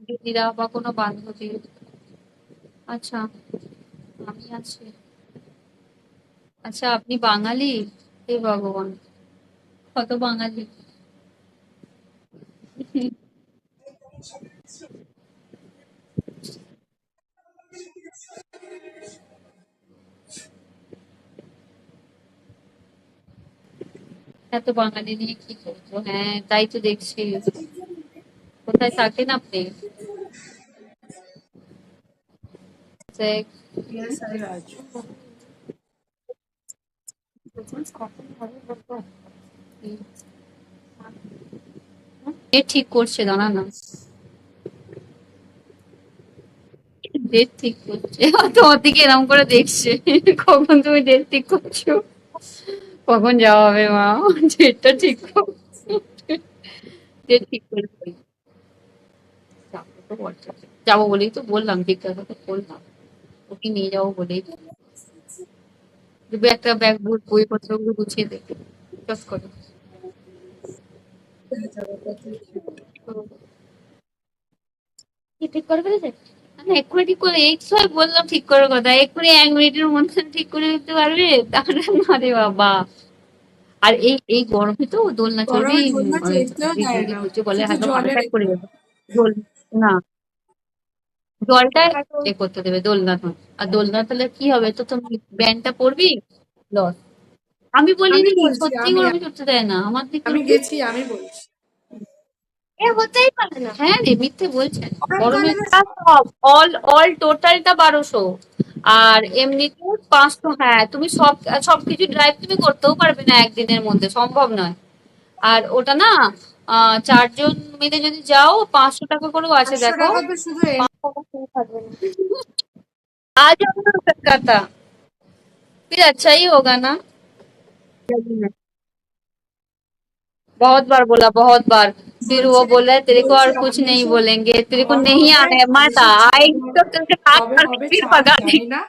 দিদিরা বা কোনো বান্ধবী? আচ্ছা, আমি আছি। আচ্ছা, আপনি বাঙালি? হে ভগবান, কত বাঙালি! এত বাঙালি নিয়ে কি করবো? হ্যাঁ, তাই তো দেখছি। কোথায় থাকেন আপনি? যে- Yes, I Raj. ডেট ঠিক করছে, দাঁড়া না। ডেট ঠিক করছে। তোমার দিকে এরকম করে দেখছে। কখন তুমি ডেট ঠিক করছো? কখন যাওয়া হবে মা? ডেটটা ঠিক কর। ডেট ঠিক করে ফেলি। যাবো তো বটে। যাবো বলেই তো বললাম, জিজ্ঞাসা তো করলাম। ওকে নিয়ে যাবো বলেই তো। তুমি একটা ব্যাগ বইপত্রগুলো গুছিয়ে দেবে চট করে। কি ঠিক করে ফেলেছে? না, এক্ষুনি ঠিক করে, এই সময় বললাম ঠিক করার কথা, এক্ষুনি 1 মিনিটের মধ্যে ঠিক করে দিতে পারবে? তাহলে না রে বাবা। আর এই এই গরমে তো দোলনা চড়বি? গরমে দোলনা চড়তেও দেয় যদি না, সূর্য বলে শুধু হালকা মাথা জলে প্যাক করে রেখে যাবে। দোল না, জলটা এ করতে দেবে দোলনা তো। আর দোলনা তাহলে কি হবে, তো তুমি ব্যান্ডটা পরবি, লস। আমি আমি বলিনি, বলছি, সত্যি আমি গরমে চড়তে দেয় না আমার দিকে। আমি গেছি, আমি বলছি। এ হতেই পারে না। হ্যাঁ রে, মিথ্যে বলছেন। গরমে গরমকালে না। সব অল অল টোটালটা 1200। আর এমনিতে 500। হ্যাঁ, তুমি সবকিছু ড্রাইভ তুমি করতেও পারবে না একদিনের মধ্যে, সম্ভব নয়। আর ওটা না, 4 জন মিলে যদি যাও 500 টাকা করেও আছে, 500 দেখো। টাকা তো শুধু 500 টাকা free থাকবে না। आ जाओ ना कलकत्ता, फिर अच्छा ही होगा ना। बहुत बार बोला, बहुत बार। फिर वो বলছে बोला है तेरे को বলছে और कुछ আমি नहीं এসব बोलेंगे, तेरे को কবে नहीं হবে, आना है আমি मत आ, এসব ছাড়বো आएगी না। तो तुझे हाथ কবে मार के হবে फिर ছাড় भगा জানি देगी। না।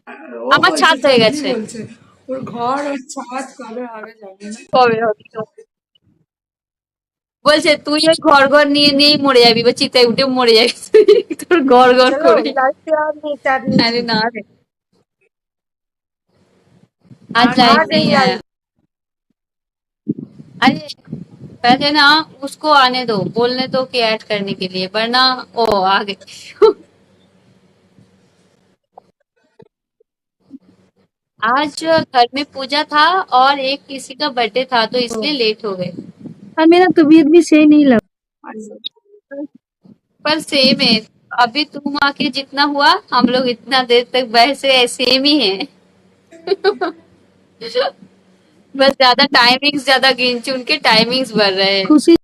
আর ও আমার বলছে, ছাদ হয়ে চাঁদনি গেছে। বলছে ওর ঘর ওর ছাদ কবে হবে জানি না। কবে হবে তো? বলছে তুই ওই ঘর ঘর নিয়ে নিয়েই মরে যাবি, বা চিতায় উঠে মরে যাবি তুই, তোর ঘর ঘর চলো করে। লাস্টে আর নেই, চাঁদনি अरे জি। ना रे, আর आज নেই। लाइट नहीं आया। अरे पहले ना उसको आने दो, बोलने दो कि ऐड करने के लिए, वरना ओ आ गई। आज घर में पूजा था और एक किसी का बर्थडे था, तो इसलिए लेट हो गए। और मेरा तबीयत भी सही नहीं लग। पर सेम है। अभी तुम आके जितना हुआ, हम लोग इतना देर तक वैसे सेम ही है। बस ज्यादा टाइमिंग्स ज्यादा गिन चुन के टाइमिंग्स बढ़ रहे हैं। खुशी।